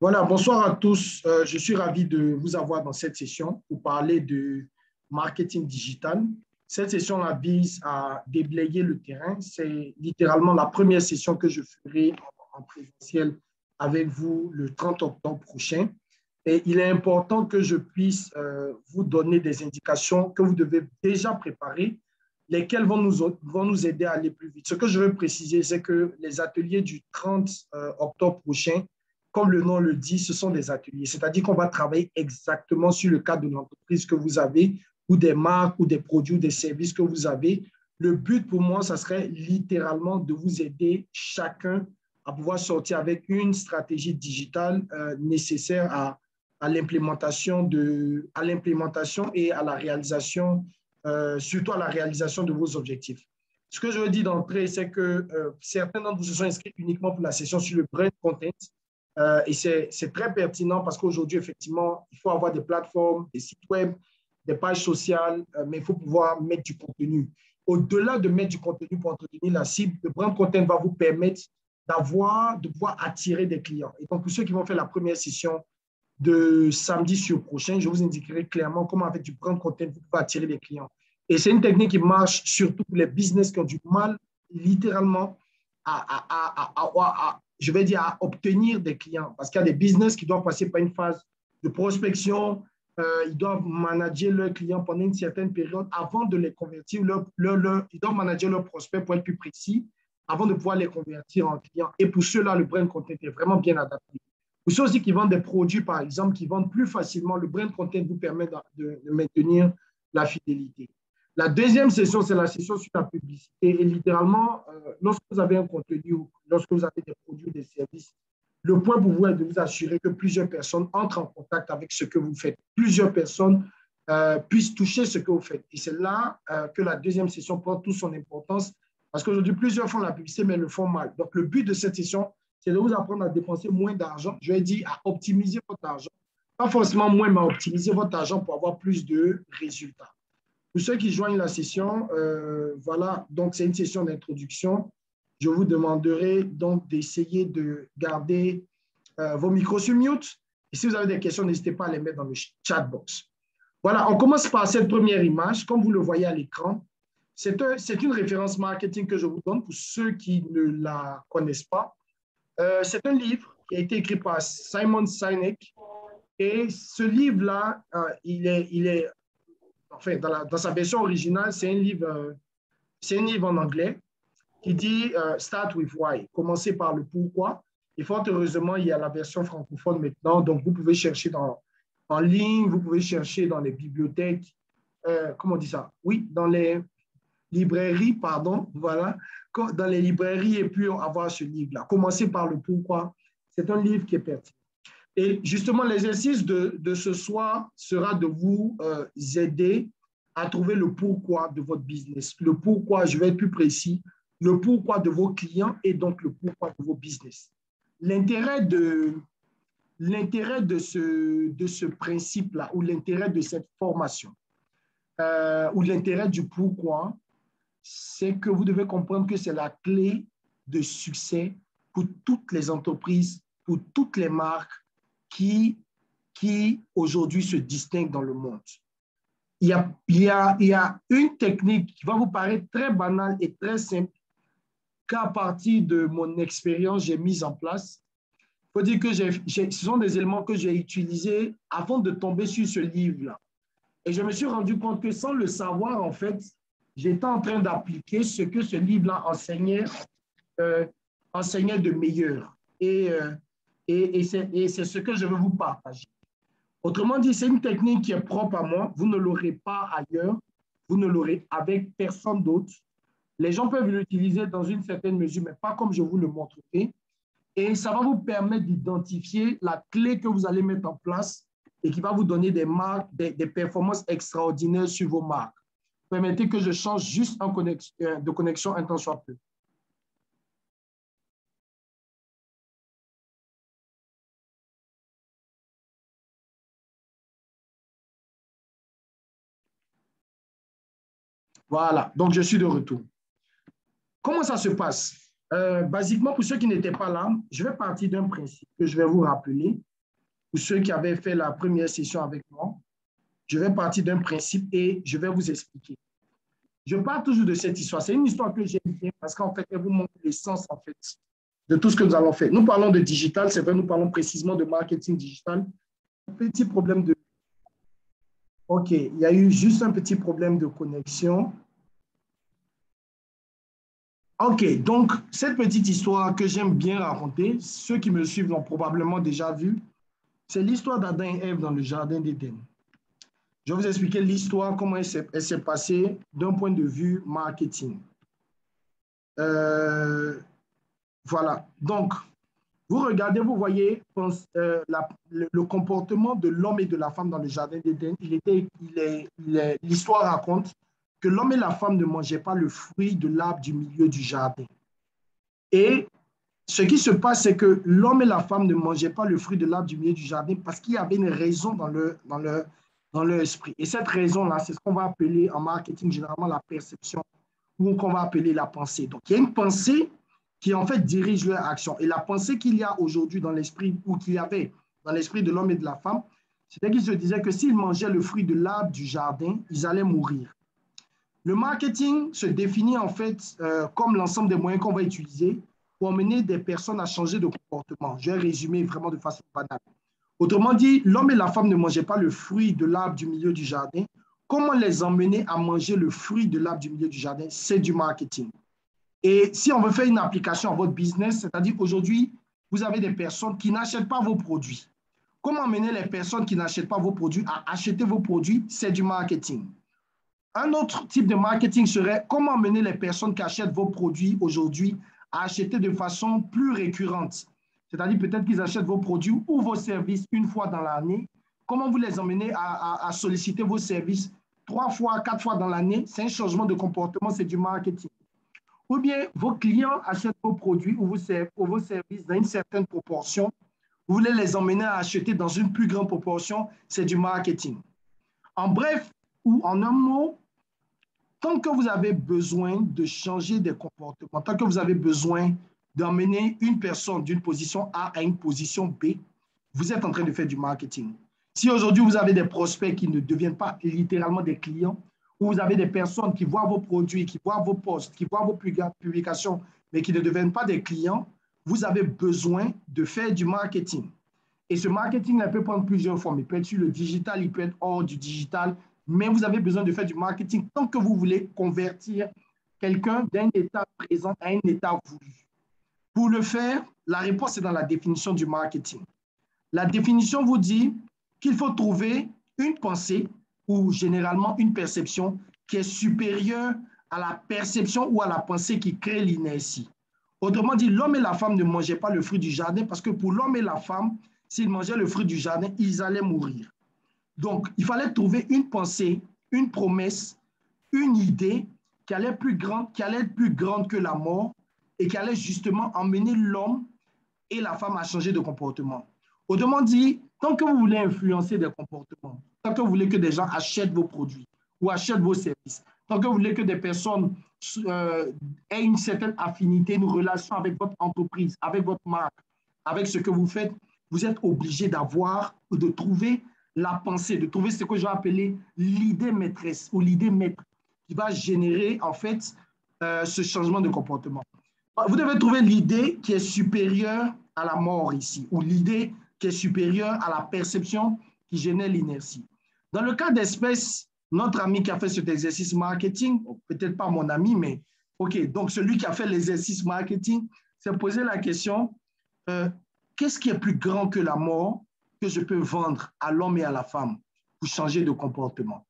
Voilà, bonsoir à tous. Je suis ravi de vous avoir dans cette session pour parler de marketing digital. Cette session-là vise à déblayer le terrain. C'est littéralement la première session que je ferai en présentiel avec vous le 30 octobre prochain. Et il est important que je puisse vous donner des indications que vous devez déjà préparer, lesquelles vont nous aider à aller plus vite. Ce que je veux préciser, c'est que les ateliers du 30 octobre prochain, comme le nom le dit, ce sont des ateliers. C'est-à-dire qu'on va travailler exactement sur le cas de l'entreprise que vous avez, ou des marques, ou des produits, ou des services que vous avez. Le but pour moi, ça serait littéralement de vous aider chacun à pouvoir sortir avec une stratégie digitale nécessaire à l'implémentation et à la réalisation, surtout à la réalisation de vos objectifs. Ce que je veux dire d'entrée, c'est que certains d'entre vous se sont inscrits uniquement pour la session sur le brand content. Et c'est très pertinent parce qu'aujourd'hui, effectivement, il faut avoir des plateformes, des sites web, des pages sociales, mais il faut pouvoir mettre du contenu. Au-delà de mettre du contenu pour entretenir la cible, le brand content va vous permettre de pouvoir attirer des clients. Et donc, pour ceux qui vont faire la première session de samedi sur prochain, je vous indiquerai clairement comment, avec du brand content, vous pouvez attirer des clients. Et c'est une technique qui marche surtout pour les business qui ont du mal, littéralement, je vais dire, à obtenir des clients. Parce qu'il y a des business qui doivent passer par une phase de prospection, ils doivent manager leurs clients pendant une certaine période avant de les convertir. Ils doivent manager leurs prospects pour être plus précis avant de pouvoir les convertir en clients. Et pour ceux-là, le brand content est vraiment bien adapté. Pour ceux aussi qui vendent des produits, par exemple, qui vendent plus facilement, le brand content vous permet de maintenir la fidélité. La deuxième session, c'est la session sur la publicité. Et littéralement, lorsque vous avez un contenu, lorsque vous avez des produits ou des services, le point pour vous est de vous assurer que plusieurs personnes entrent en contact avec ce que vous faites. Plusieurs personnes puissent toucher ce que vous faites. Et c'est là que la deuxième session prend toute son importance parce qu'aujourd'hui, plusieurs font la publicité, mais le font mal. Donc, le but de cette session, c'est de vous apprendre à dépenser moins d'argent. Je vais dire à optimiser votre argent. Pas forcément moins, mais à optimiser votre argent pour avoir plus de résultats. Pour ceux qui joignent la session, voilà, donc c'est une session d'introduction. Je vous demanderai donc d'essayer de garder vos micros sur mute. Et si vous avez des questions, n'hésitez pas à les mettre dans le chat box. Voilà, on commence par cette première image. Comme vous le voyez à l'écran, c'est une référence marketing que je vous donne pour ceux qui ne la connaissent pas. C'est un livre qui a été écrit par Simon Sinek. Et ce livre-là, enfin, dans sa version originale, c'est un livre en anglais qui dit Start with why, commencer par le pourquoi. Et fort heureusement, il y a la version francophone maintenant, donc vous pouvez chercher en ligne, vous pouvez chercher dans les bibliothèques, comment on dit ça? Oui, dans les librairies, pardon, voilà, dans les librairies et puis avoir ce livre-là. Commencer par le pourquoi, c'est un livre qui est pertinent. Et justement, l'exercice de ce soir sera de vous aider à trouver le pourquoi de votre business. Le pourquoi, je vais être plus précis, le pourquoi de vos clients et donc le pourquoi de vos business. L'intérêt de ce principe-là ou l'intérêt de cette formation ou l'intérêt du pourquoi, c'est que vous devez comprendre que c'est la clé de succès pour toutes les entreprises, pour toutes les marques qui aujourd'hui se distinguent dans le monde. Il y a une technique qui va vous paraître très banale et très simple qu'à partir de mon expérience, j'ai mise en place. Il faut dire que ce sont des éléments que j'ai utilisés avant de tomber sur ce livre-là. Et je me suis rendu compte que sans le savoir, en fait, j'étais en train d'appliquer ce que ce livre-là enseignait de meilleur. Et c'est ce que je veux vous partager. Autrement dit, c'est une technique qui est propre à moi. Vous ne l'aurez pas ailleurs. Vous ne l'aurez avec personne d'autre. Les gens peuvent l'utiliser dans une certaine mesure, mais pas comme je vous le montrerai. Et ça va vous permettre d'identifier la clé que vous allez mettre en place et qui va vous donner des marques, des performances extraordinaires sur vos marques. Permettez que je change juste de connexion un temps soit peu. Voilà, donc je suis de retour. Comment ça se passe? Basiquement, pour ceux qui n'étaient pas là, je vais partir d'un principe que je vais vous rappeler. ou ceux qui avaient fait la première session avec moi, je vais partir d'un principe et je vais vous expliquer. Je parle toujours de cette histoire. C'est une histoire que j'aime bien parce qu'en fait, elle vous montre l'essence en fait, de tout ce que nous allons faire. Nous parlons de digital, c'est vrai, nous parlons précisément de marketing digital. Un petit problème de... OK, il y a eu juste un petit problème de connexion. OK, donc cette petite histoire que j'aime bien raconter, ceux qui me suivent l'ont probablement déjà vue, c'est l'histoire d'Adam et Ève dans le jardin d'Éden. Je vais vous expliquer l'histoire, comment elle s'est passée d'un point de vue marketing. Voilà, donc vous regardez, vous voyez le comportement de l'homme et de la femme dans le jardin d'Éden. L'histoire raconte que l'homme et la femme ne mangeaient pas le fruit de l'arbre du milieu du jardin. Et ce qui se passe, c'est que l'homme et la femme ne mangeaient pas le fruit de l'arbre du milieu du jardin parce qu'il y avait une raison dans leur esprit. Et cette raison-là, c'est ce qu'on va appeler en marketing généralement la perception ou qu'on va appeler la pensée. Donc, il y a une pensée qui en fait dirige leur action. Et la pensée qu'il y a aujourd'hui dans l'esprit, ou qu'il y avait dans l'esprit de l'homme et de la femme, c'était qu'ils se disaient que s'ils mangeaient le fruit de l'arbre du jardin, ils allaient mourir. Le marketing se définit en fait comme l'ensemble des moyens qu'on va utiliser pour amener des personnes à changer de comportement. Je vais résumer vraiment de façon banale. Autrement dit, l'homme et la femme ne mangeaient pas le fruit de l'arbre du milieu du jardin. Comment les emmener à manger le fruit de l'arbre du milieu du jardin? C'est du marketing. Et si on veut faire une application à votre business, c'est-à-dire qu'aujourd'hui, vous avez des personnes qui n'achètent pas vos produits. Comment amener les personnes qui n'achètent pas vos produits à acheter vos produits? C'est du marketing. Un autre type de marketing serait comment amener les personnes qui achètent vos produits aujourd'hui à acheter de façon plus récurrente. C'est-à-dire peut-être qu'ils achètent vos produits ou vos services une fois dans l'année. Comment vous les emmenez à solliciter vos services 3 fois, 4 fois dans l'année? C'est un changement de comportement, c'est du marketing. Ou bien vos clients achètent vos produits ou vos services dans une certaine proportion. Vous voulez les emmener à acheter dans une plus grande proportion, c'est du marketing. En bref, ou en un mot, tant que vous avez besoin de changer des comportements, tant que vous avez besoin d'emmener une personne d'une position A à une position B, vous êtes en train de faire du marketing. Si aujourd'hui vous avez des prospects qui ne deviennent pas littéralement des clients, ou vous avez des personnes qui voient vos produits, qui voient vos posts, qui voient vos publications, mais qui ne deviennent pas des clients, vous avez besoin de faire du marketing. Et ce marketing peut prendre plusieurs formes. Il peut être sur le digital, il peut être hors du digital, mais vous avez besoin de faire du marketing tant que vous voulez convertir quelqu'un d'un état présent à un état voulu. Pour le faire, la réponse est dans la définition du marketing. La définition vous dit qu'il faut trouver une pensée ou généralement une perception qui est supérieure à la perception ou à la pensée qui crée l'inertie. Autrement dit, l'homme et la femme ne mangeaient pas le fruit du jardin parce que pour l'homme et la femme, s'ils mangeaient le fruit du jardin, ils allaient mourir. Donc, il fallait trouver une pensée, une promesse, une idée qui allait être plus grande que la mort et qui allait justement emmener l'homme et la femme à changer de comportement. Autrement dit, tant que vous voulez influencer des comportements, tant que vous voulez que des gens achètent vos produits ou achètent vos services, tant que vous voulez que des personnes aient une certaine affinité, une relation avec votre entreprise, avec votre marque, avec ce que vous faites, vous êtes obligé d'avoir ou de trouver la pensée, de trouver ce que je vais appeler l'idée maîtresse ou l'idée maître qui va générer en fait ce changement de comportement. Vous devez trouver l'idée qui est supérieure à la mort ici, ou l'idée qui est supérieure à la perception qui génère l'inertie. Dans le cas d'espèce, notre ami qui a fait cet exercice marketing, peut-être pas mon ami, mais OK, donc celui qui a fait l'exercice marketing s'est posé la question, qu'est-ce qui est plus grand que la mort que je peux vendre à l'homme et à la femme pour changer de comportement?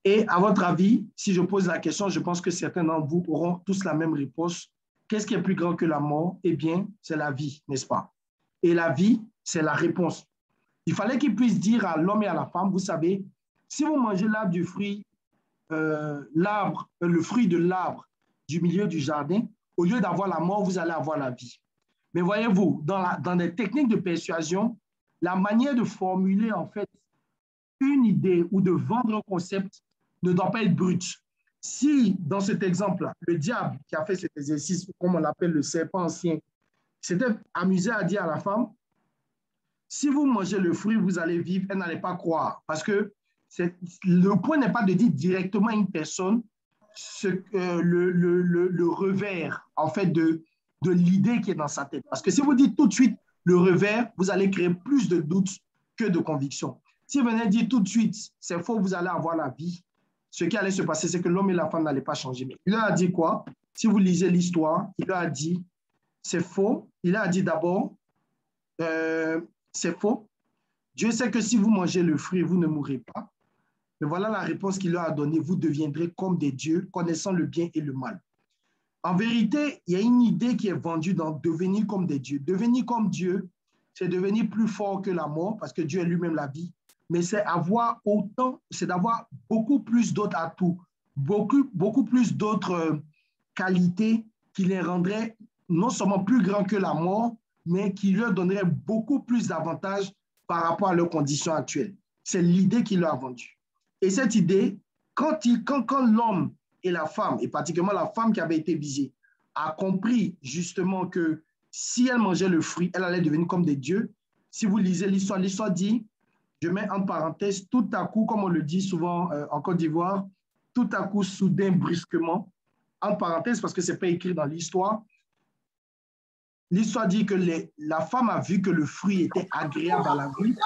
Et à votre avis, si je pose la question, je pense que certains d'entre vous auront tous la même réponse. Qu'est-ce qui est plus grand que la mort? Eh bien, c'est la vie, n'est-ce pas? Et la vie, c'est la réponse. Il fallait qu'il puisse dire à l'homme et à la femme, vous savez, si vous mangez l'arbre du fruit, le fruit de l'arbre du milieu du jardin, au lieu d'avoir la mort, vous allez avoir la vie. Mais voyez-vous, dans les techniques de persuasion, la manière de formuler en fait une idée ou de vendre un concept ne doit pas être brute. Si, dans cet exemple-là, le diable qui a fait cet exercice, comme on l'appelle le serpent ancien, s'était amusé à dire à la femme, Si vous mangez le fruit, vous allez vivre, elle n'allait pas croire. Parce que le point n'est pas de dire directement à une personne le revers, en fait, de l'idée qui est dans sa tête. Parce que si vous dites tout de suite le revers, vous allez créer plus de doutes que de convictions. Si vous venez dire tout de suite, c'est faux, vous allez avoir la vie. Ce qui allait se passer, c'est que l'homme et la femme n'allaient pas changer. Mais il leur a dit quoi? Si vous lisez l'histoire, il leur a dit, c'est faux. Il a dit d'abord, c'est faux. Dieu sait que si vous mangez le fruit, vous ne mourrez pas. Mais voilà la réponse qu'il leur a donnée. Vous deviendrez comme des dieux, connaissant le bien et le mal. En vérité, il y a une idée qui est vendue dans devenir comme des dieux. Devenir comme Dieu, c'est devenir plus fort que la mort, parce que Dieu est lui-même la vie. Mais c'est d'avoir beaucoup plus d'autres atouts, beaucoup plus d'autres qualités qui les rendraient non seulement plus grands que la mort, mais qui leur donneraient beaucoup plus d'avantages par rapport à leurs conditions actuelles. C'est l'idée qu'il leur a vendue. Et cette idée, quand l'homme et la femme, et particulièrement la femme qui avait été visée, a compris justement que si elle mangeait le fruit, elle allait devenir comme des dieux. Si vous lisez l'histoire dit, je mets en parenthèse, tout à coup, comme on le dit souvent en Côte d'Ivoire, tout à coup, soudain, brusquement, en parenthèse parce que ce n'est pas écrit dans l'histoire. L'histoire dit que la femme a vu que le fruit était agréable à la vue,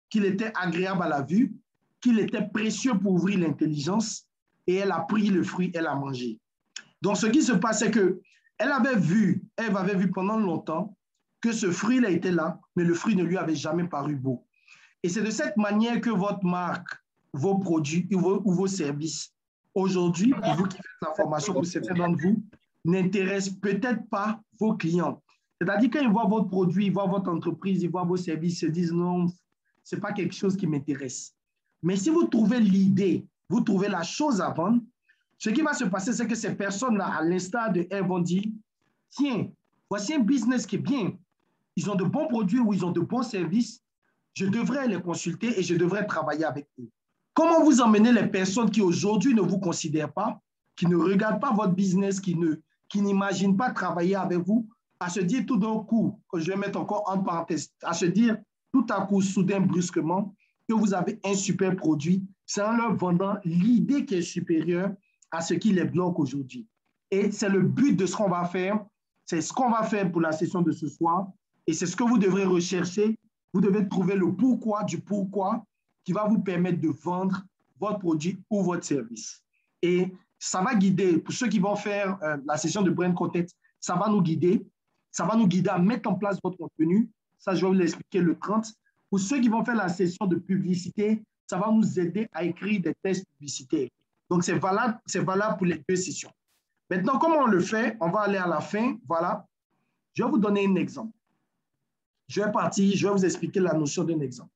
qu'il était agréable à la vue, qu'il était précieux pour ouvrir l'intelligence, et elle a pris le fruit, elle a mangé. Donc, ce qui se passe, c'est qu'elle avait vu pendant longtemps que ce fruit là était là, mais le fruit ne lui avait jamais paru beau. Et c'est de cette manière que votre marque, vos produits ou vos services, aujourd'hui, pour vous qui faites la formation, pour certains d'entre vous, n'intéressent peut-être pas vos clients. C'est-à-dire quand ils voient votre produit, ils voient votre entreprise, ils voient vos services, ils se disent non, ce n'est pas quelque chose qui m'intéresse. Mais si vous trouvez l'idée, vous trouvez la chose à vendre, ce qui va se passer, c'est que ces personnes-là, à l'instar de elles, vont dire, tiens, voici un business qui est bien. Ils ont de bons produits ou ils ont de bons services. Je devrais les consulter et je devrais travailler avec eux. Comment vous emmenez les personnes qui aujourd'hui ne vous considèrent pas, qui ne regardent pas votre business, qui n'imaginent pas travailler avec vous, à se dire tout d'un coup, que je vais mettre encore en parenthèse, à se dire tout à coup, soudain, brusquement, que vous avez un super produit, c'est en leur vendant l'idée qui est supérieure à ce qui les bloque aujourd'hui. Et c'est le but de ce qu'on va faire. C'est ce qu'on va faire pour la session de ce soir. Et c'est ce que vous devrez rechercher. Vous devez trouver le pourquoi du pourquoi qui va vous permettre de vendre votre produit ou votre service. Et ça va guider, pour ceux qui vont faire la session de Brand Content, ça va nous guider. Ça va nous guider à mettre en place votre contenu. Ça, je vais vous l'expliquer le 30. Pour ceux qui vont faire la session de publicité, ça va nous aider à écrire des textes publicitaires. Donc, c'est valable pour les deux sessions. Maintenant, comment on le fait? On va aller à la fin. Voilà. Je vais vous donner un exemple. Je vais vous expliquer la notion d'un exemple.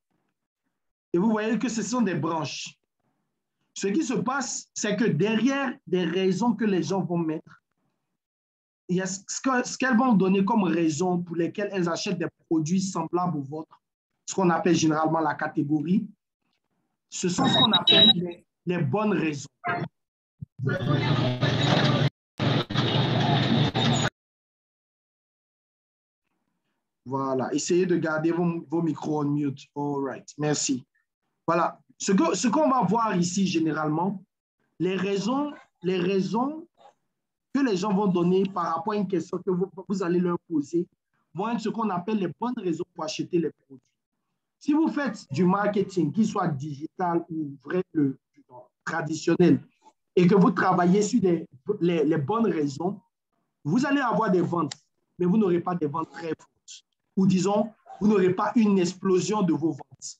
Et vous voyez que ce sont des branches. Ce qui se passe, c'est que derrière des raisons que les gens vont mettre, il y a ce qu'elles vont donner comme raison pour lesquelles elles achètent des produits semblables aux vôtres, ce qu'on appelle généralement la catégorie. Ce sont ce qu'on appelle les bonnes raisons. Voilà, essayez de garder vos micros on mute. All right, merci. Voilà, ce qu'on va voir ici généralement, les raisons que les gens vont donner par rapport à une question que vous allez leur poser vont être ce qu'on appelle les bonnes raisons pour acheter les produits. Si vous faites du marketing, qu'il soit digital ou vrai, traditionnel, et que vous travaillez sur les bonnes raisons, vous allez avoir des ventes, mais vous n'aurez pas des ventes très fortes. Ou disons, vous n'aurez pas une explosion de vos ventes.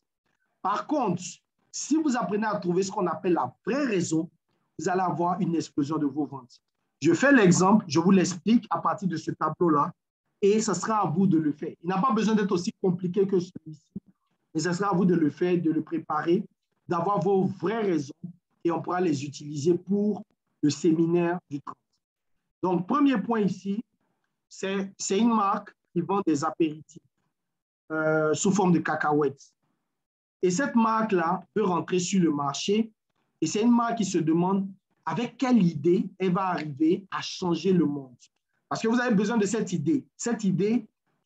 Par contre, si vous apprenez à trouver ce qu'on appelle la vraie raison, vous allez avoir une explosion de vos ventes. Je fais l'exemple, je vous l'explique à partir de ce tableau-là, et ce sera à vous de le faire. Il n'a pas besoin d'être aussi compliqué que celui-ci, mais ce sera à vous de le faire, de le préparer, d'avoir vos vraies raisons, et on pourra les utiliser pour le séminaire du 30. Donc, premier point ici, c'est une marque qui vend des apéritifs sous forme de cacahuètes. Et cette marque-là peut rentrer sur le marché et c'est une marque qui se demande avec quelle idée elle va arriver à changer le monde. Parce que vous avez besoin de cette idée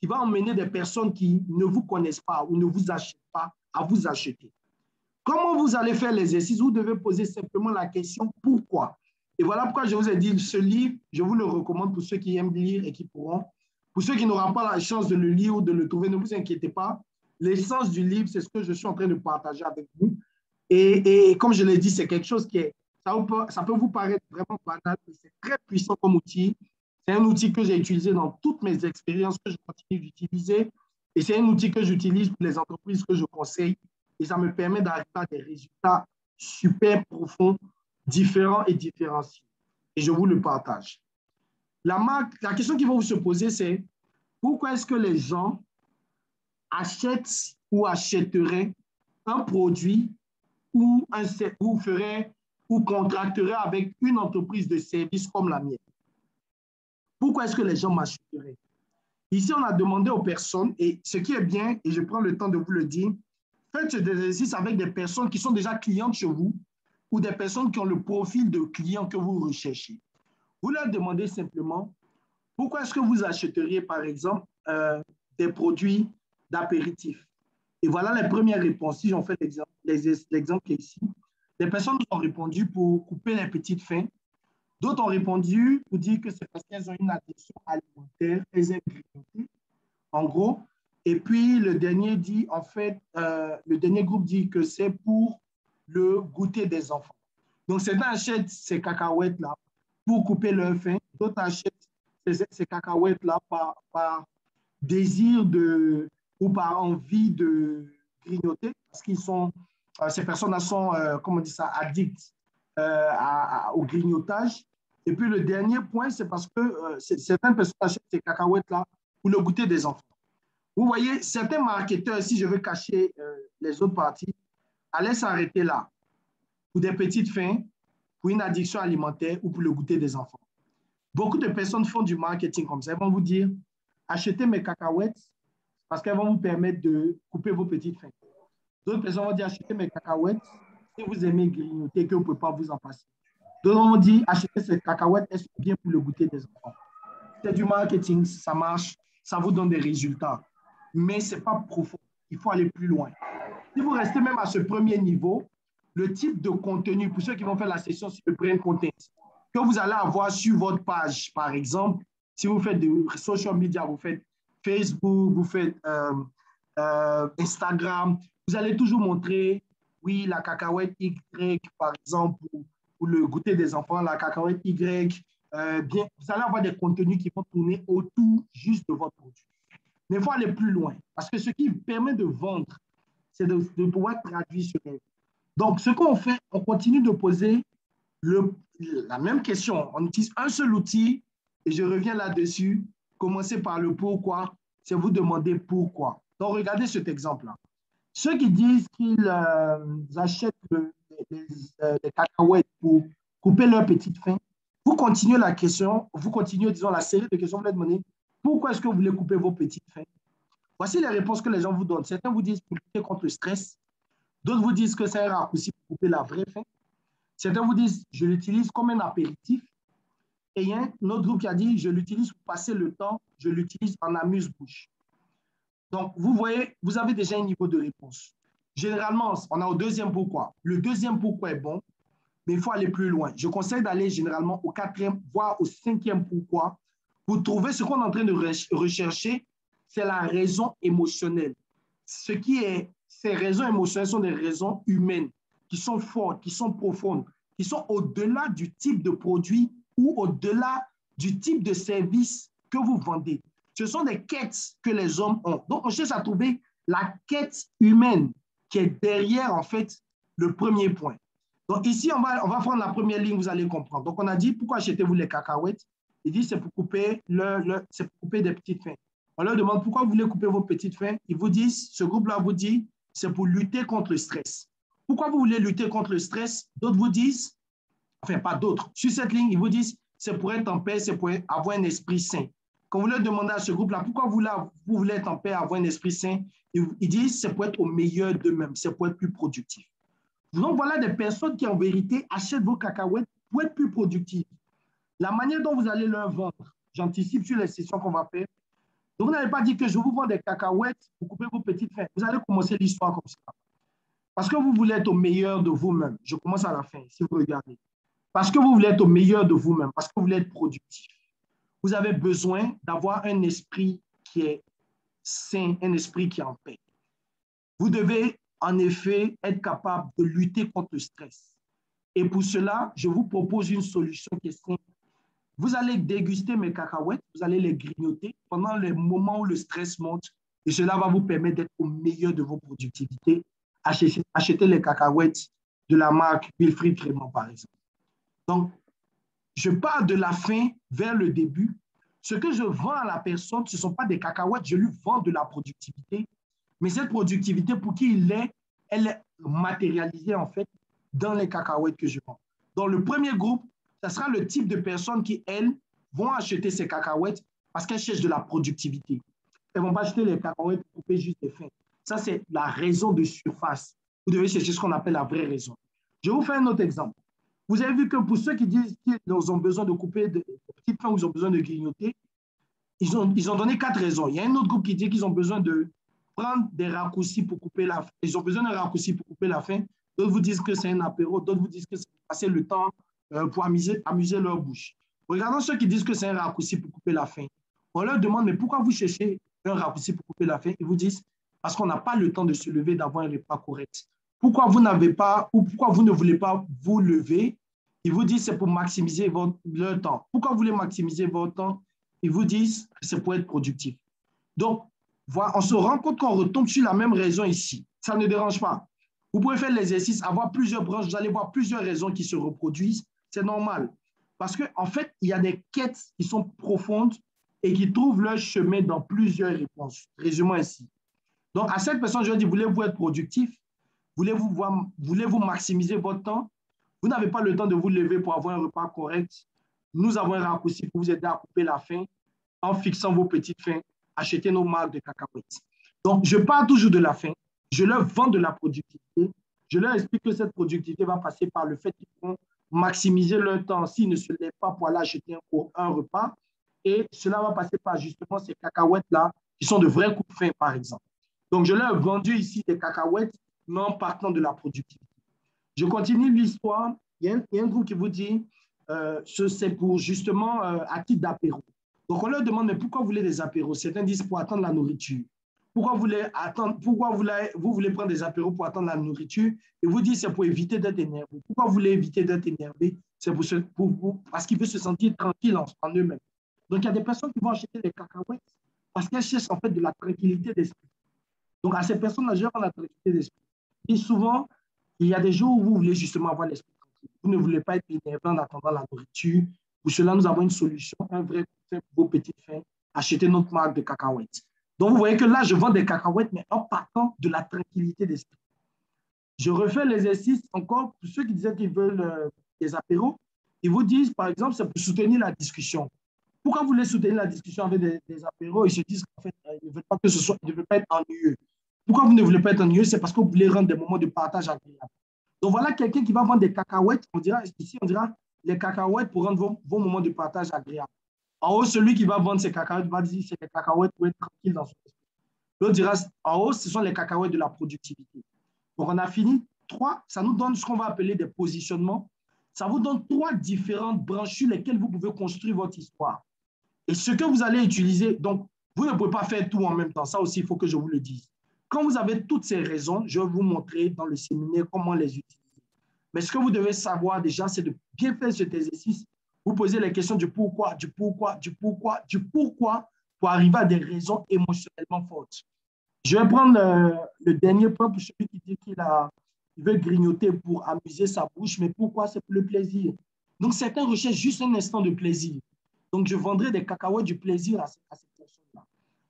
qui va emmener des personnes qui ne vous connaissent pas ou ne vous achètent pas à vous acheter. Comment vous allez faire l'exercice? Vous devez poser simplement la question pourquoi. Et voilà pourquoi je vous ai dit, ce livre, je vous le recommande pour ceux qui aiment lire et qui pourront. Pour ceux qui n'auront pas la chance de le lire ou de le trouver, ne vous inquiétez pas. L'essence du livre, c'est ce que je suis en train de partager avec vous. Et comme je l'ai dit, c'est quelque chose qui est, ça peut vous paraître vraiment banal, mais c'est très puissant comme outil. C'est un outil que j'ai utilisé dans toutes mes expériences, que je continue d'utiliser. Et c'est un outil que j'utilise pour les entreprises que je conseille. Et ça me permet d'arriver à des résultats super profonds, différents et différenciés. Et je vous le partage. La question qui va vous se poser, c'est pourquoi est-ce que les gens achètent ou achèteraient un produit ou feraient ou contracteraient avec une entreprise de service comme la mienne? Pourquoi est-ce que les gens m'achèteraient? Ici, on a demandé aux personnes, et ce qui est bien, et je prends le temps de vous le dire, faites des exercices avec des personnes qui sont déjà clientes chez vous ou des personnes qui ont le profil de client que vous recherchez. Vous leur demandez simplement pourquoi est-ce que vous achèteriez, par exemple, des produits d'apéritif. Et voilà les premières réponses. Si j'en fais l'exemple qui est ici, les personnes nous ont répondu pour couper les petites fins. D'autres ont répondu pour dire que c'est parce qu'elles ont une addiction alimentaire, elles aiment grignoter, en gros. Et puis, le dernier dit, en fait, le dernier groupe dit que c'est pour le goûter des enfants. Donc, certains achètent ces cacahuètes-là pour couper leur faim. D'autres achètent ces cacahuètes-là par désir ou par envie de grignoter, parce qu'ils sont, ces personnes-là sont, comment on dit ça, addictes au grignotage. Et puis, le dernier point, c'est parce que certaines personnes achètent ces cacahuètes-là pour le goûter des enfants. Vous voyez, certains marketeurs, si je veux cacher les autres parties, allaient s'arrêter là pour des petites fins, pour une addiction alimentaire ou pour le goûter des enfants. Beaucoup de personnes font du marketing comme ça. Elles vont vous dire, achetez mes cacahuètes parce qu'elles vont vous permettre de couper vos petites fins. D'autres personnes vont dire, achetez mes cacahuètes si vous aimez grignoter que vous ne pouvez pas vous en passer. D'autres vont dire, achetez ces cacahuètes, elles sont bien pour le goûter des enfants. C'est du marketing, ça marche, ça vous donne des résultats. Mais ce n'est pas profond. Il faut aller plus loin. Si vous restez même à ce premier niveau, le type de contenu, pour ceux qui vont faire la session sur le brain content, que vous allez avoir sur votre page, par exemple, si vous faites des social media, vous faites Facebook, vous faites Instagram, vous allez toujours montrer, oui, la cacahuète Y, par exemple, pour le goûter des enfants, la cacahuète Y, bien, vous allez avoir des contenus qui vont tourner autour juste de votre produit. Mais il faut aller plus loin, parce que ce qui permet de vendre, c'est de pouvoir traduire ce rêve. Donc, ce qu'on fait, on continue de poser la même question. On utilise un seul outil, et je reviens là-dessus. Commencez par le pourquoi, c'est vous demander pourquoi. Donc, regardez cet exemple-là. Ceux qui disent qu'ils achètent les cacahuètes pour couper leur petite faim, vous continuez la question, vous continuez, disons, la série de questions, vous leur demandez pourquoi est-ce que vous voulez couper vos petites faims? Voici les réponses que les gens vous donnent. Certains vous disent pour lutter contre le stress. D'autres vous disent que c'est un raccourci pour couper la vraie faim. Certains vous disent je l'utilise comme un apéritif. Et il y a un autre groupe qui a dit je l'utilise pour passer le temps, je l'utilise en amuse-bouche. Donc, vous voyez, vous avez déjà un niveau de réponse. Généralement, on a au deuxième pourquoi. Le deuxième pourquoi est bon, mais il faut aller plus loin. Je conseille d'aller généralement au quatrième, voire au cinquième pourquoi. Pour trouver ce qu'on est en train de rechercher, c'est la raison émotionnelle. Ces raisons émotionnelles sont des raisons humaines qui sont fortes, qui sont profondes, qui sont au-delà du type de produit ou au-delà du type de service que vous vendez. Ce sont des quêtes que les hommes ont. Donc, on cherche à trouver la quête humaine qui est derrière, en fait, le premier point. Donc, ici, on va prendre la première ligne, vous allez comprendre. Donc, on a dit, pourquoi achetez-vous les cacahuètes? Il dit, c'est pour couper des petites fins. On leur demande, pourquoi vous voulez couper vos petites fins? Ils vous disent, ce groupe-là vous dit, c'est pour lutter contre le stress. Pourquoi vous voulez lutter contre le stress? D'autres vous disent, enfin, pas d'autres. Sur cette ligne, ils vous disent, c'est pour être en paix, c'est pour avoir un esprit sain. Quand vous leur demandez à ce groupe-là, pourquoi vous voulez être en paix, avoir un esprit sain, ils disent, c'est pour être au meilleur d'eux-mêmes, c'est pour être plus productif. Donc, voilà des personnes qui, en vérité, achètent vos cacahuètes pour être plus productives. La manière dont vous allez leur vendre, j'anticipe sur les sessions qu'on va faire. Donc, vous n'allez pas dire que je vous vends des cacahuètes pour couper vos petites fins. Vous allez commencer l'histoire comme ça. Parce que vous voulez être au meilleur de vous-même. Je commence à la fin, si vous regardez. Parce que vous voulez être au meilleur de vous-même, parce que vous voulez être productif. Vous avez besoin d'avoir un esprit qui est sain, un esprit qui est en paix. Vous devez, en effet, être capable de lutter contre le stress. Et pour cela, je vous propose une solution qui est simple. Vous allez déguster mes cacahuètes, vous allez les grignoter pendant les moments où le stress monte et cela va vous permettre d'être au meilleur de vos productivités. Achetez les cacahuètes de la marque Wilfried Crément, par exemple. Donc, je pars de la fin vers le début. Ce que je vends à la personne, ce ne sont pas des cacahuètes, je lui vends de la productivité. Mais cette productivité, pour qui elle est matérialisée en fait dans les cacahuètes que je vends. Dans le premier groupe, ce sera le type de personnes qui, elles, vont acheter ces cacahuètes parce qu'elles cherchent de la productivité. Elles ne vont pas acheter les cacahuètes pour couper juste des fins. Ça, c'est la raison de surface. Vous devez chercher ce qu'on appelle la vraie raison. Je vous fais un autre exemple. Vous avez vu que pour ceux qui disent qu'ils ont besoin de couper de petites fins ou ils ont besoin de grignoter, ils ont donné 4 raisons. Il y a un autre groupe qui dit qu'ils ont besoin de prendre des raccourcis pour couper la fin. Ils ont besoin d'un raccourci pour couper la fin. D'autres vous disent que c'est un apéro. D'autres vous disent que c'est passer le temps pour amuser leur bouche. Regardons ceux qui disent que c'est un raccourci pour couper la faim. On leur demande, mais pourquoi vous cherchez un raccourci pour couper la faim? Ils vous disent, parce qu'on n'a pas le temps de se lever, d'avoir un repas correct. Pourquoi vous n'avez pas, ou pourquoi vous ne voulez pas vous lever? Ils vous disent, c'est pour maximiser leur temps. Pourquoi vous voulez maximiser votre temps? Ils vous disent, c'est pour être productif. Donc, voilà, on se rend compte qu'on retombe sur la même raison ici. Ça ne dérange pas. Vous pouvez faire l'exercice, avoir plusieurs branches, vous allez voir plusieurs raisons qui se reproduisent. C'est normal. Parce qu'en fait, il y a des quêtes qui sont profondes et qui trouvent leur chemin dans plusieurs réponses. Résumons ainsi. Donc, à cette personne, je vais dire, voulez-vous être productif? Voulez-vous maximiser votre temps? Vous n'avez pas le temps de vous lever pour avoir un repas correct. Nous avons un raccourci pour vous aider à couper la faim en fixant vos petites fins. Achetez nos marques de cacahuètes. Donc, je parle toujours de la faim. Je leur vends de la productivité. Je leur explique que cette productivité va passer par le fait qu'ils vont maximiser leur temps s'ils ne se lèvent pas pour aller acheter un repas. Et cela va passer par justement ces cacahuètes-là qui sont de vrais coups de faim, par exemple. Donc, je leur ai vendu ici des cacahuètes, mais en partant de la productivité. Je continue l'histoire. Il y a un groupe qui vous dit c'est pour justement à titre d'apéro. Donc, on leur demande, mais pourquoi vous voulez des apéros? Certains disent pour attendre la nourriture. Pourquoi vous voulez prendre des apéros pour attendre la nourriture? Et vous dites c'est pour éviter d'être énervé. Pourquoi vous voulez éviter d'être énervé? C'est parce qu'ils veulent se sentir tranquilles en eux-mêmes. Donc, il y a des personnes qui vont acheter des cacahuètes parce qu'elles cherchent en fait de la tranquillité d'esprit. Donc, à ces personnes-là, je rends la tranquillité d'esprit. Et souvent, il y a des jours où vous voulez justement avoir l'esprit tranquille. Vous ne voulez pas être énervé en attendant la nourriture. Pour cela, nous avons une solution, un vrai conseil pour vos petites fins. Achetez notre marque de cacahuètes. Donc, vous voyez que là, je vends des cacahuètes, mais en partant de la tranquillité d'esprit. Je refais l'exercice encore pour ceux qui disaient qu'ils veulent des apéros. Ils vous disent, par exemple, c'est pour soutenir la discussion. Pourquoi vous voulez soutenir la discussion avec des apéros? Ils se disent qu'en fait, ils ne veulent pas que ce soit, ils ne veulent pas être ennuyeux. Pourquoi vous ne voulez pas être ennuyeux? C'est parce que vous voulez rendre des moments de partage agréables. Donc, voilà quelqu'un qui va vendre des cacahuètes. On dira les cacahuètes pour rendre vos moments de partage agréables. En haut, celui qui va vendre ses cacahuètes va dire c'est les cacahuètes pour être tranquille dans son esprit. L'autre dira en haut, ce sont les cacahuètes de la productivité. Donc, on a fini 3. Ça nous donne ce qu'on va appeler des positionnements. Ça vous donne 3 différentes branches sur lesquelles vous pouvez construire votre histoire. Et ce que vous allez utiliser, donc, vous ne pouvez pas faire tout en même temps. Ça aussi, il faut que je vous le dise. Quand vous avez toutes ces raisons, je vais vous montrer dans le séminaire comment les utiliser. Mais ce que vous devez savoir déjà, c'est de bien faire cet exercice. Vous posez les questions du pourquoi, du pourquoi, du pourquoi, du pourquoi pour arriver à des raisons émotionnellement fortes. Je vais prendre le dernier point pour celui qui dit qu'il veut grignoter pour amuser sa bouche, mais pourquoi? C'est pour le plaisir. Donc, certains recherchent juste un instant de plaisir. Donc, je vendrai des cacahuètes du plaisir à ces personnes-là.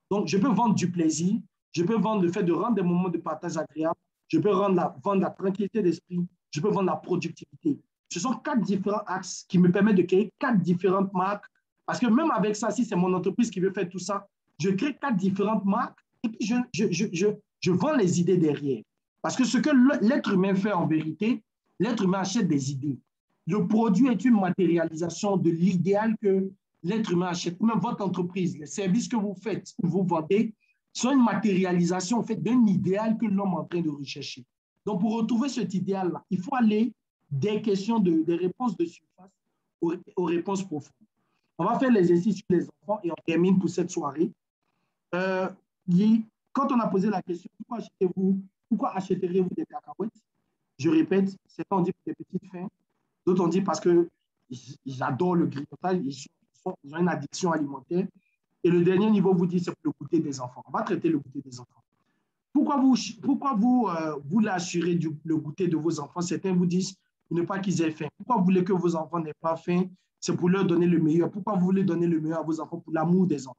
Donc, je peux vendre du plaisir, je peux vendre le fait de rendre des moments de partage agréables, je peux vendre la tranquillité d'esprit, je peux vendre la productivité. Ce sont 4 différents axes qui me permettent de créer 4 différentes marques. Parce que même avec ça, si c'est mon entreprise qui veut faire tout ça, je crée 4 différentes marques et puis je vends les idées derrière. Parce que ce que l'être humain fait en vérité, l'être humain achète des idées. Le produit est une matérialisation de l'idéal que l'être humain achète, même votre entreprise, les services que vous faites, que vous vendez, sont une matérialisation en fait, d'un idéal que l'homme est en train de rechercher. Donc, pour retrouver cet idéal-là, il faut aller des questions, des réponses de surface aux réponses profondes. On va faire l'exercice sur les enfants et on termine pour cette soirée. Euh, Quand on a posé la question, pourquoi achèteriez-vous des cacahuètes? Je répète, certains ont dit pour des petites fins, d'autres ont dit parce qu'ils adorent le grignotage, ils ont une addiction alimentaire. Et le dernier niveau vous dit c'est pour le goûter des enfants. On va traiter le goûter des enfants. Pourquoi vous l'assurez le goûter de vos enfants? Certains vous disent pour ne pas qu'ils aient faim. Pourquoi vous voulez que vos enfants n'aient pas faim? C'est pour leur donner le meilleur. Pourquoi vous voulez donner le meilleur à vos enfants? Pour l'amour des enfants.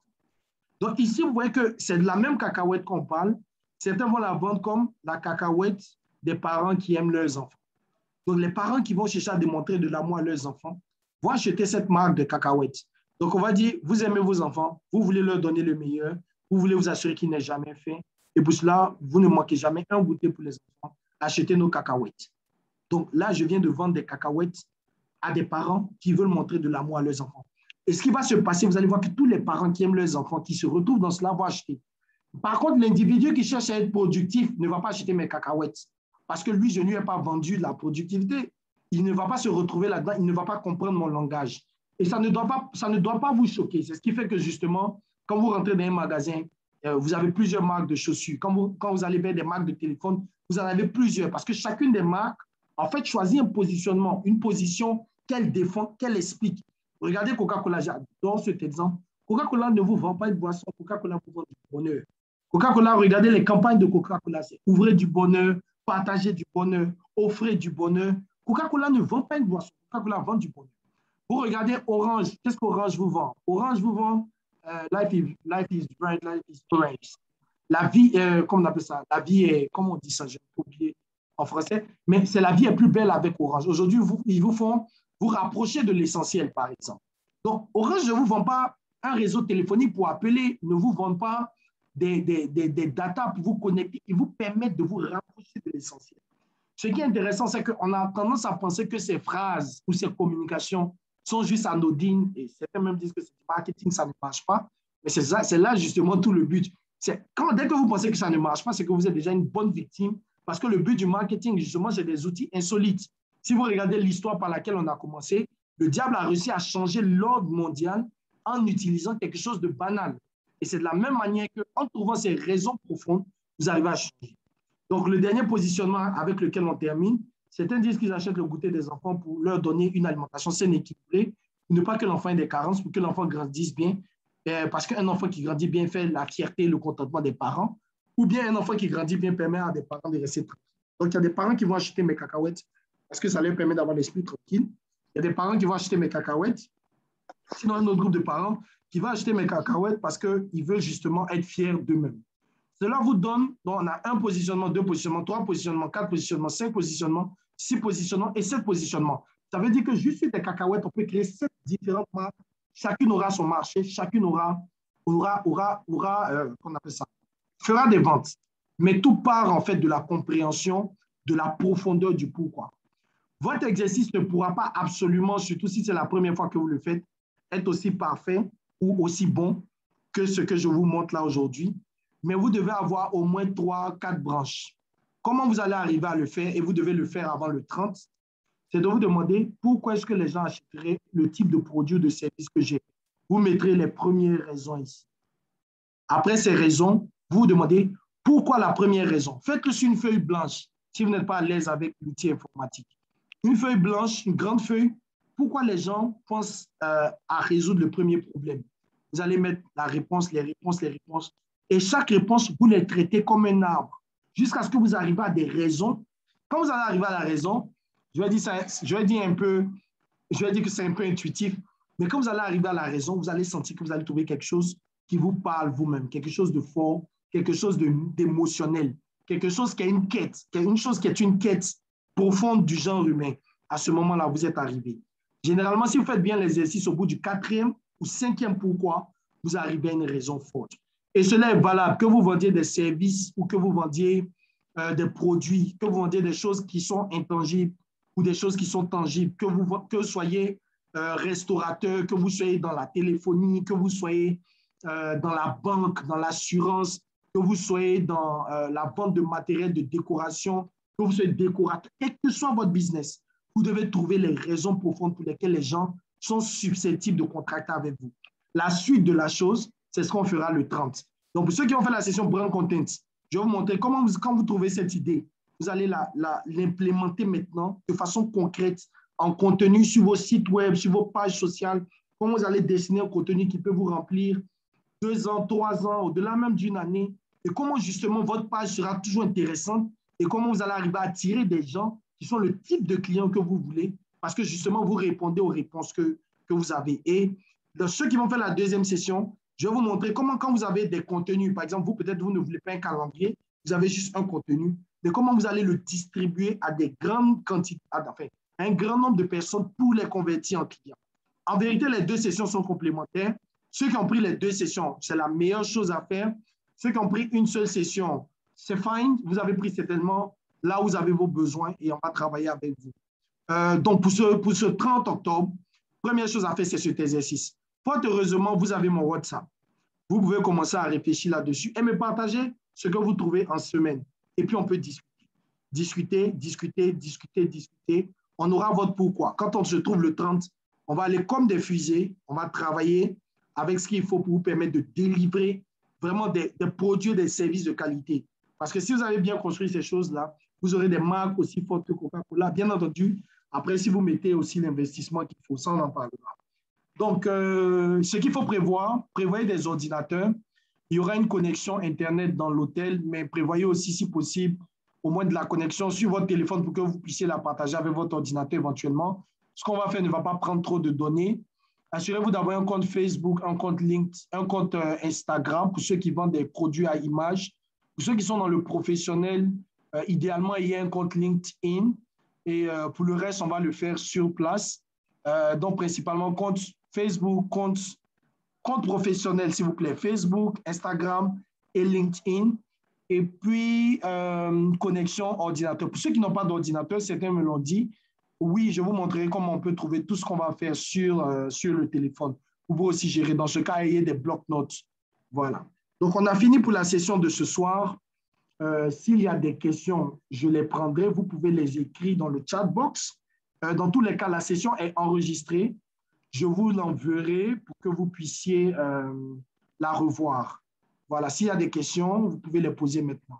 Donc ici, vous voyez que c'est de la même cacahuète qu'on parle. Certains vont la vendre comme la cacahuète des parents qui aiment leurs enfants. Donc les parents qui vont chercher à démontrer de l'amour à leurs enfants vont acheter cette marque de cacahuètes. Donc on va dire, vous aimez vos enfants, vous voulez leur donner le meilleur, vous voulez vous assurer qu'ils n'aient jamais faim. Et pour cela, vous ne manquez jamais un goûter pour les enfants. Achetez nos cacahuètes. Donc là, je viens de vendre des cacahuètes à des parents qui veulent montrer de l'amour à leurs enfants. Et ce qui va se passer, vous allez voir que tous les parents qui aiment leurs enfants, qui se retrouvent dans cela, vont acheter. Par contre, l'individu qui cherche à être productif ne va pas acheter mes cacahuètes. Parce que lui, je ne lui ai pas vendu de la productivité. Il ne va pas se retrouver là-dedans, il ne va pas comprendre mon langage. Et ça ne doit pas vous choquer. C'est ce qui fait que justement, quand vous rentrez dans un magasin, vous avez plusieurs marques de chaussures. Quand vous allez vers des marques de téléphone, vous en avez plusieurs. Parce que chacune des marques, en fait, choisit un positionnement, une position qu'elle défend, qu'elle explique. Regardez Coca-Cola, j'adore cet exemple. Coca-Cola ne vous vend pas une boisson, Coca-Cola vous vend du bonheur. Coca-Cola, regardez les campagnes de Coca-Cola, c'est ouvrez du bonheur, partagez du bonheur, offrez du bonheur. Coca-Cola ne vend pas une boisson, Coca-Cola vend du bonheur. Vous regardez Orange, qu'est-ce qu'Orange vous vend? Orange vous vend life is bright, life is orange. La vie, comment on appelle ça? La vie est, comment on dit ça? J'ai oublié en français, mais c'est la vie est plus belle avec Orange. Aujourd'hui, ils vous font vous rapprocher de l'essentiel, par exemple. Donc, Orange ne vous vend pas un réseau téléphonique pour appeler, ne vous vend pas des datas pour vous connecter. Ils vous permettent de vous rapprocher de l'essentiel. Ce qui est intéressant, c'est qu'on a tendance à penser que ces phrases ou ces communications sont juste anodines et certains même disent que c'est du marketing, ça ne marche pas. Mais c'est là justement tout le but. Dès que vous pensez que ça ne marche pas, c'est que vous êtes déjà une bonne victime parce que le but du marketing, justement, c'est des outils insolites. Si vous regardez l'histoire par laquelle on a commencé, le diable a réussi à changer l'ordre mondial en utilisant quelque chose de banal. Et c'est de la même manière qu'en trouvant ces raisons profondes, vous arrivez à changer. Donc, le dernier positionnement avec lequel on termine, certains disent qu'ils achètent le goûter des enfants pour leur donner une alimentation saine et équilibrée, pour ne pas que l'enfant ait des carences, pour que l'enfant grandisse bien, parce qu'un enfant qui grandit bien fait la fierté et le contentement des parents, ou bien un enfant qui grandit bien permet à des parents de rester tranquilles. Donc, il y a des parents qui vont acheter mes cacahuètes parce que ça leur permet d'avoir l'esprit tranquille. Il y a des parents qui vont acheter mes cacahuètes, sinon un autre groupe de parents qui va acheter mes cacahuètes parce qu'ils veulent justement être fiers d'eux-mêmes. Cela vous donne, donc on a un positionnement, deux positionnements, trois positionnements, quatre positionnements, cinq positionnements, six positionnements et sept positionnements. Ça veut dire que juste sur des cacahuètes, on peut créer sept différentes marques. Chacune aura son marché, chacune qu'on appelle ça, fera des ventes. Mais tout part en fait de la compréhension, de la profondeur du pourquoi. Votre exercice ne pourra pas absolument, surtout si c'est la première fois que vous le faites, être aussi parfait ou aussi bon que ce que je vous montre là aujourd'hui. Mais vous devez avoir au moins 3-4 branches. Comment vous allez arriver à le faire, et vous devez le faire avant le 30, c'est de vous demander pourquoi est-ce que les gens achèteraient le type de produit ou de service que j'ai. Vous mettrez les premières raisons ici. Après ces raisons, vous vous demandez pourquoi la première raison. Faites-le sur une feuille blanche si vous n'êtes pas à l'aise avec l'outil informatique. Une feuille blanche, une grande feuille, pourquoi les gens pensent à résoudre le premier problème. Vous allez mettre la réponse, les réponses, les réponses. Et chaque réponse, vous les traitez comme un arbre jusqu'à ce que vous arrivez à des raisons. Quand vous allez arriver à la raison, je vais dire que c'est un peu intuitif, mais quand vous allez arriver à la raison, vous allez sentir que vous allez trouver quelque chose qui vous parle vous-même, quelque chose de fort, quelque chose d'émotionnel, quelque chose qui a une quête, une chose qui est une quête profonde du genre humain. À ce moment-là, vous êtes arrivé. Généralement, si vous faites bien l'exercice au bout du 4e ou 5e pourquoi, vous arrivez à une raison forte. Et cela est valable, que vous vendiez des services ou que vous vendiez des produits, que vous vendiez des choses qui sont intangibles ou des choses qui sont tangibles, que vous soyez restaurateur, que vous soyez dans la téléphonie, que vous soyez dans la banque, dans l'assurance, que vous soyez dans la vente de matériel de décoration, que vous soyez décorateur, quel que soit votre business, vous devez trouver les raisons profondes pour lesquelles les gens sont susceptibles de contracter avec vous. La suite de la chose, c'est ce qu'on fera le 30. Donc, pour ceux qui ont fait la session Brand Content, je vais vous montrer comment, quand vous trouvez cette idée, vous allez l'implémenter maintenant de façon concrète en contenu sur vos sites web, sur vos pages sociales, comment vous allez dessiner un contenu qui peut vous remplir 2 ans, 3 ans, au-delà même d'une année, et comment justement votre page sera toujours intéressante et comment vous allez arriver à attirer des gens qui sont le type de clients que vous voulez parce que justement vous répondez aux réponses que vous avez. Et dans ceux qui vont faire la deuxième session, je vais vous montrer comment quand vous avez des contenus, par exemple, vous peut-être vous ne voulez pas un calendrier, vous avez juste un contenu, mais comment vous allez le distribuer à des grandes quantités, enfin, un grand nombre de personnes pour les convertir en clients. En vérité, les 2 sessions sont complémentaires. Ceux qui ont pris les 2 sessions, c'est la meilleure chose à faire. Ceux qui ont pris une seule session, c'est fine. Vous avez pris certainement là où vous avez vos besoins et on va travailler avec vous. Donc, pour ce 30 octobre, première chose à faire, c'est cet exercice. Fort heureusement, vous avez mon WhatsApp. Vous pouvez commencer à réfléchir là-dessus et me partager ce que vous trouvez en semaine. Et puis, on peut discuter. Discuter. On aura votre pourquoi. Quand on se trouve le 30, on va aller comme des fusées. On va travailler avec ce qu'il faut pour vous permettre de délivrer vraiment des produits, des services de qualité. Parce que si vous avez bien construit ces choses-là, vous aurez des marques aussi fortes que Coca-Cola. Bien entendu, après, si vous mettez aussi l'investissement qu'il faut, ça, on en parlera. Donc, ce qu'il faut prévoir, prévoyez des ordinateurs. Il y aura une connexion Internet dans l'hôtel, mais prévoyez aussi, si possible, au moins de la connexion sur votre téléphone pour que vous puissiez la partager avec votre ordinateur éventuellement. Ce qu'on va faire ne va pas prendre trop de données. Assurez-vous d'avoir un compte Facebook, un compte LinkedIn, un compte Instagram pour ceux qui vendent des produits à images. Pour ceux qui sont dans le professionnel, idéalement, il y a un compte LinkedIn. Et pour le reste, on va le faire sur place. Donc, principalement, compte Facebook, compte professionnel, s'il vous plaît. Facebook, Instagram et LinkedIn. Et puis, connexion ordinateur. Pour ceux qui n'ont pas d'ordinateur, certains me l'ont dit. Oui, je vous montrerai comment on peut trouver tout ce qu'on va faire sur le téléphone. Vous pouvez aussi gérer. Dans ce cas, il y a des blocs-notes. Voilà. Donc, on a fini pour la session de ce soir. S'il y a des questions, je les prendrai. Vous pouvez les écrire dans le chat box. Dans tous les cas, la session est enregistrée. Je vous l'enverrai pour que vous puissiez la revoir. Voilà, s'il y a des questions, vous pouvez les poser maintenant.